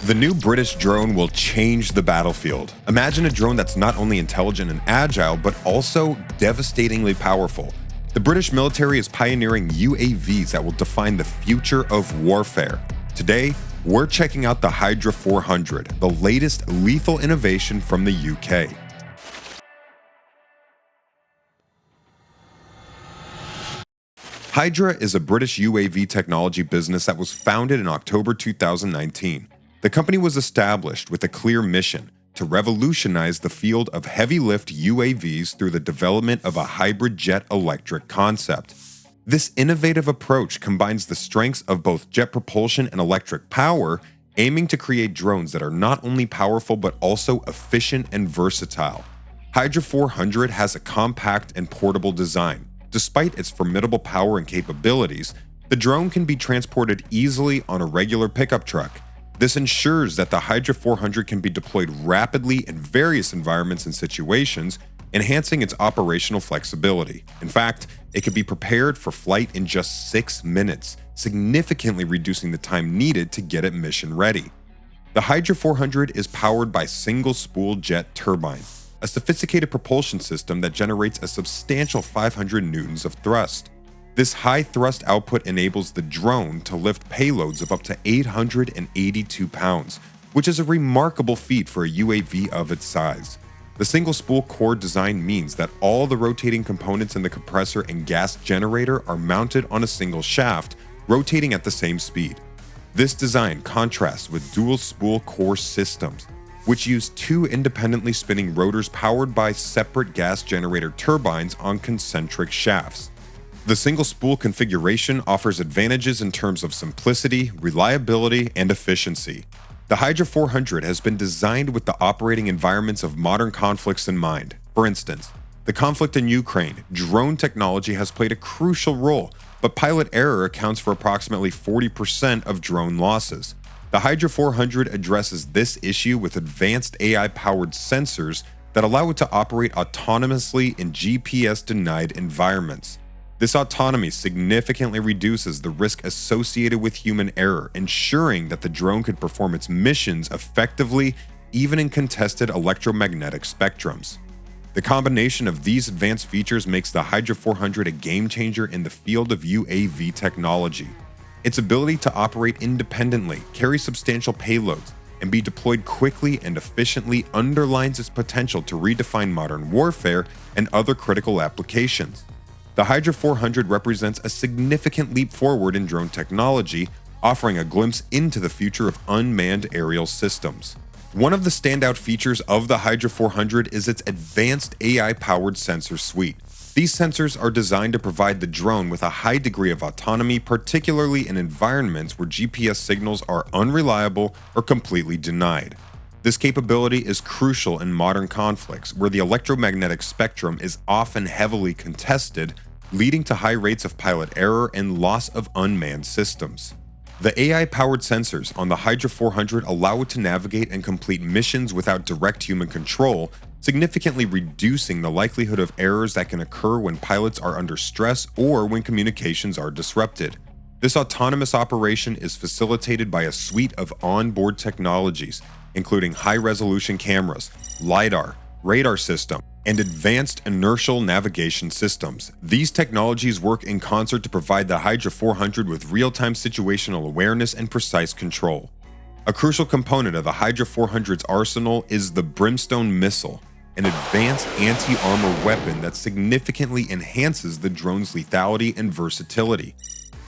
The new British drone will change the battlefield. Imagine a drone that's not only intelligent and agile, but also devastatingly powerful. The British military is pioneering UAVs that will define the future of warfare. Today, we're checking out the Hydra 400, the latest lethal innovation from the UK. Hydra is a British UAV technology business that was founded in October 2019. The company was established with a clear mission to revolutionize the field of heavy-lift UAVs through the development of a hybrid jet-electric concept. This innovative approach combines the strengths of both jet propulsion and electric power, aiming to create drones that are not only powerful but also efficient and versatile. Hydra 400 has a compact and portable design. Despite its formidable power and capabilities, the drone can be transported easily on a regular pickup truck. This ensures that the Hydra 400 can be deployed rapidly in various environments and situations, enhancing its operational flexibility. In fact, it can be prepared for flight in just 6 minutes, significantly reducing the time needed to get it mission ready. The Hydra 400 is powered by single-spool jet turbine, a sophisticated propulsion system that generates a substantial 500 newtons of thrust. This high thrust output enables the drone to lift payloads of up to 882 pounds, which is a remarkable feat for a UAV of its size. The single-spool core design means that all the rotating components in the compressor and gas generator are mounted on a single shaft, rotating at the same speed. This design contrasts with dual-spool core systems, which use 2 independently spinning rotors powered by separate gas generator turbines on concentric shafts. The single-spool configuration offers advantages in terms of simplicity, reliability, and efficiency. The Hydra 400 has been designed with the operating environments of modern conflicts in mind. For instance, the conflict in Ukraine, drone technology has played a crucial role, but pilot error accounts for approximately 40% of drone losses. The Hydra 400 addresses this issue with advanced AI-powered sensors that allow it to operate autonomously in GPS-denied environments. This autonomy significantly reduces the risk associated with human error, ensuring that the drone could perform its missions effectively even in contested electromagnetic spectrums. The combination of these advanced features makes the Hydra 400 a game-changer in the field of UAV technology. Its ability to operate independently, carry substantial payloads, and be deployed quickly and efficiently underlines its potential to redefine modern warfare and other critical applications. The Hydra 400 represents a significant leap forward in drone technology, offering a glimpse into the future of unmanned aerial systems. One of the standout features of the Hydra 400 is its advanced AI-powered sensor suite. These sensors are designed to provide the drone with a high degree of autonomy, particularly in environments where GPS signals are unreliable or completely denied. This capability is crucial in modern conflicts, where the electromagnetic spectrum is often heavily contested, leading to high rates of pilot error and loss of unmanned systems. The AI-powered sensors on the Hydra 400 allow it to navigate and complete missions without direct human control, significantly reducing the likelihood of errors that can occur when pilots are under stress or when communications are disrupted. This autonomous operation is facilitated by a suite of onboard technologies, including high-resolution cameras, LiDAR, radar system, and advanced inertial navigation systems. These technologies work in concert to provide the Hydra 400 with real-time situational awareness and precise control. A crucial component of the Hydra 400's arsenal is the Brimstone missile, an advanced anti-armor weapon that significantly enhances the drone's lethality and versatility.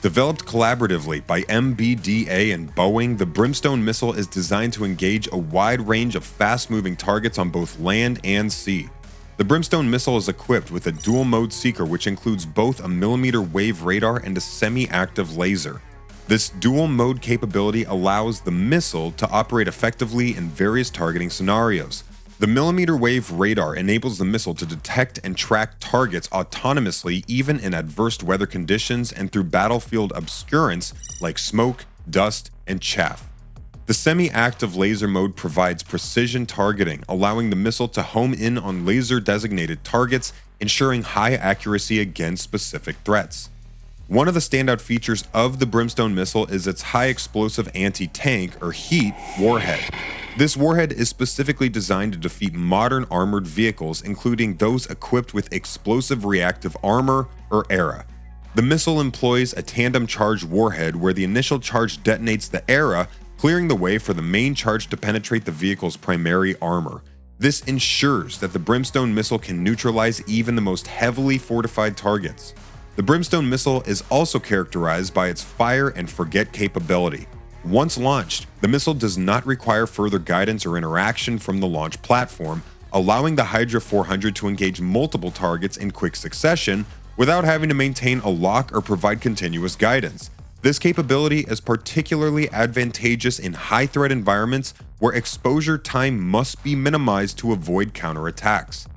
Developed collaboratively by MBDA and Boeing, the Brimstone missile is designed to engage a wide range of fast-moving targets on both land and sea. The Brimstone missile is equipped with a dual-mode seeker, which includes both a millimeter-wave radar and a semi-active laser. This dual-mode capability allows the missile to operate effectively in various targeting scenarios. The millimeter-wave radar enables the missile to detect and track targets autonomously even in adverse weather conditions and through battlefield obscurance like smoke, dust, and chaff. The semi-active laser mode provides precision targeting, allowing the missile to home in on laser-designated targets, ensuring high accuracy against specific threats. One of the standout features of the Brimstone missile is its high explosive anti-tank or heat warhead. This warhead is specifically designed to defeat modern armored vehicles, including those equipped with explosive reactive armor or ERA. The missile employs a tandem charge warhead where the initial charge detonates the ERA, clearing the way for the main charge to penetrate the vehicle's primary armor. This ensures that the Brimstone missile can neutralize even the most heavily fortified targets. The Brimstone missile is also characterized by its fire and forget capability. Once launched, the missile does not require further guidance or interaction from the launch platform, allowing the Hydra 400 to engage multiple targets in quick succession without having to maintain a lock or provide continuous guidance. This capability is particularly advantageous in high-threat environments where exposure time must be minimized to avoid counterattacks.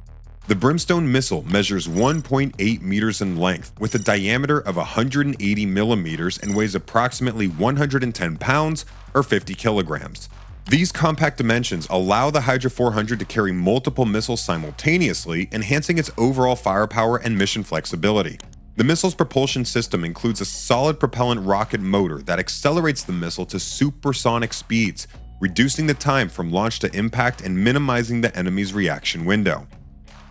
The Brimstone missile measures 1.8 meters in length with a diameter of 180 millimeters and weighs approximately 110 pounds or 50 kilograms. These compact dimensions allow the Hydra 400 to carry multiple missiles simultaneously, enhancing its overall firepower and mission flexibility. The missile's propulsion system includes a solid propellant rocket motor that accelerates the missile to supersonic speeds, reducing the time from launch to impact and minimizing the enemy's reaction window.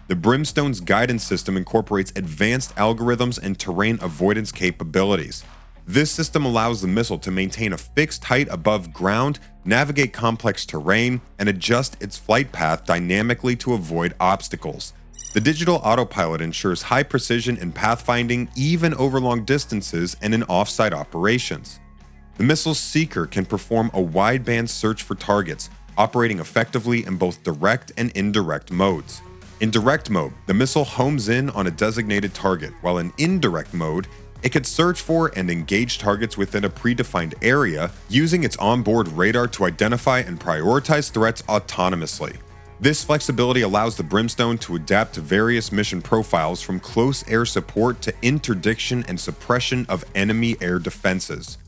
The Brimstone's guidance system incorporates advanced algorithms and terrain avoidance capabilities. This system allows the missile to maintain a fixed height above ground, navigate complex terrain, and adjust its flight path dynamically to avoid obstacles. The digital autopilot ensures high precision in pathfinding even over long distances and in off-site operations. The missile's seeker can perform a wideband search for targets, operating effectively in both direct and indirect modes. In direct mode, the missile homes in on a designated target, while in indirect mode, it can search for and engage targets within a predefined area, using its onboard radar to identify and prioritize threats autonomously. This flexibility allows the Brimstone to adapt to various mission profiles from close air support to interdiction and suppression of enemy air defenses.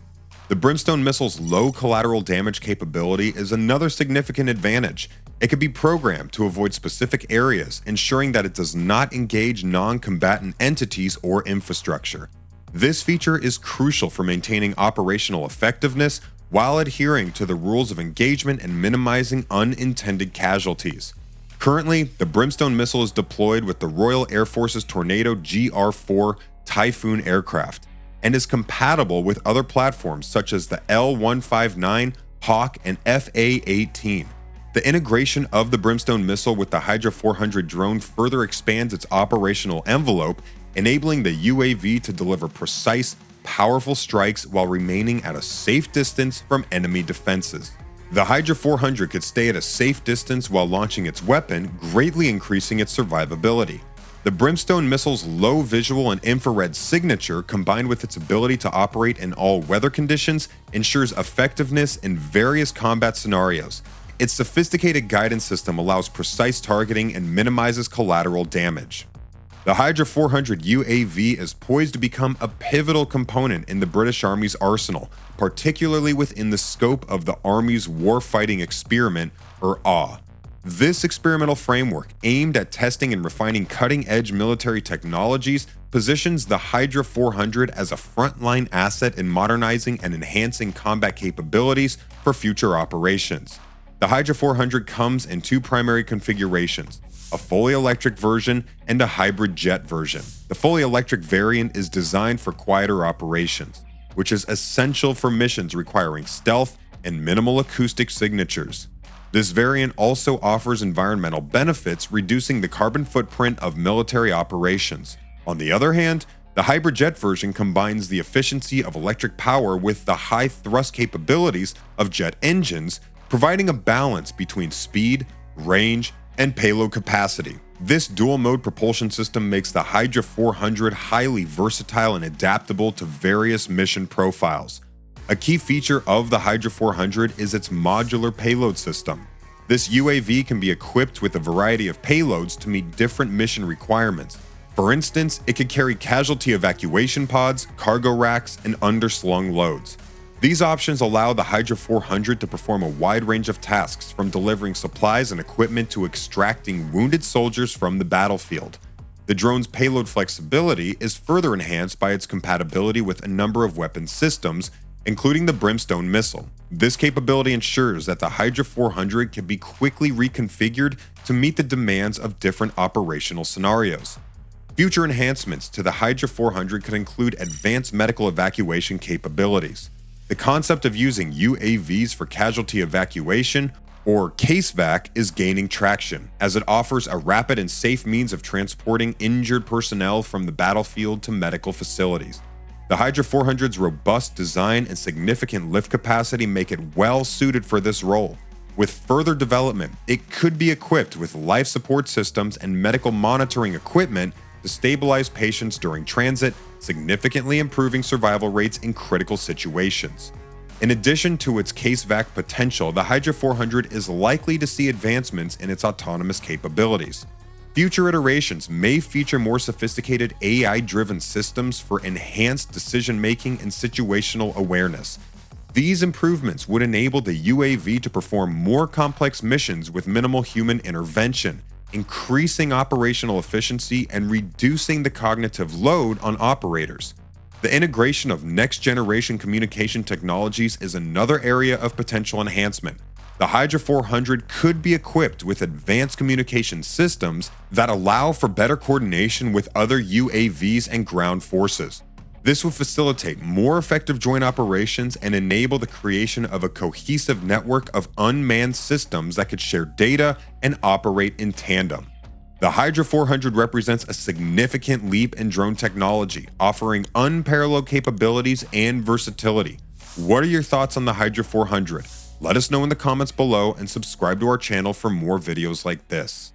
The Brimstone missile's low collateral damage capability is another significant advantage. It can be programmed to avoid specific areas, ensuring that it does not engage non-combatant entities or infrastructure. This feature is crucial for maintaining operational effectiveness while adhering to the rules of engagement and minimizing unintended casualties. Currently, the Brimstone missile is deployed with the Royal Air Force's Tornado GR-4 Typhoon aircraft and is compatible with other platforms such as the L-159, Hawk, and FA-18. The integration of the Brimstone missile with the Hydra 400 drone further expands its operational envelope, enabling the UAV to deliver precise, powerful strikes while remaining at a safe distance from enemy defenses. The Hydra 400 could stay at a safe distance while launching its weapon, greatly increasing its survivability. The Brimstone missile's low visual and infrared signature, combined with its ability to operate in all weather conditions, ensures effectiveness in various combat scenarios. Its sophisticated guidance system allows precise targeting and minimizes collateral damage. The Hydra 400 UAV is poised to become a pivotal component in the British Army's arsenal, particularly within the scope of the Army's Warfighting Experiment, or AW. This experimental framework, aimed at testing and refining cutting-edge military technologies, positions the Hydra 400 as a frontline asset in modernizing and enhancing combat capabilities for future operations. The Hydra 400 comes in two primary configurations: a fully electric version and a hybrid jet version. The fully electric variant is designed for quieter operations, which is essential for missions requiring stealth and minimal acoustic signatures. This variant also offers environmental benefits, reducing the carbon footprint of military operations. On the other hand, the hybrid jet version combines the efficiency of electric power with the high thrust capabilities of jet engines, providing a balance between speed, range, and payload capacity. This dual-mode propulsion system makes the Hydra 400 highly versatile and adaptable to various mission profiles. A key feature of the Hydra 400 is its modular payload system. This UAV can be equipped with a variety of payloads to meet different mission requirements. For instance, it could carry casualty evacuation pods, cargo racks, and underslung loads. These options allow the Hydra 400 to perform a wide range of tasks, from delivering supplies and equipment to extracting wounded soldiers from the battlefield. The drone's payload flexibility is further enhanced by its compatibility with a number of weapon systems, including the Brimstone missile. This capability ensures that the Hydra 400 can be quickly reconfigured to meet the demands of different operational scenarios. Future enhancements to the Hydra 400 could include advanced medical evacuation capabilities. The concept of using UAVs for casualty evacuation, or CaseVac, is gaining traction, as it offers a rapid and safe means of transporting injured personnel from the battlefield to medical facilities. The Hydra 400's robust design and significant lift capacity make it well suited for this role. With further development, it could be equipped with life support systems and medical monitoring equipment to stabilize patients during transit, significantly improving survival rates in critical situations. In addition to its CaseVac potential, the Hydra 400 is likely to see advancements in its autonomous capabilities. Future iterations may feature more sophisticated AI-driven systems for enhanced decision-making and situational awareness. These improvements would enable the UAV to perform more complex missions with minimal human intervention, increasing operational efficiency and reducing the cognitive load on operators. The integration of next-generation communication technologies is another area of potential enhancement. The Hydra 400 could be equipped with advanced communication systems that allow for better coordination with other UAVs and ground forces. This will facilitate more effective joint operations and enable the creation of a cohesive network of unmanned systems that could share data and operate in tandem. The Hydra 400 represents a significant leap in drone technology, offering unparalleled capabilities and versatility. What are your thoughts on the Hydra 400? Let us know in the comments below and subscribe to our channel for more videos like this.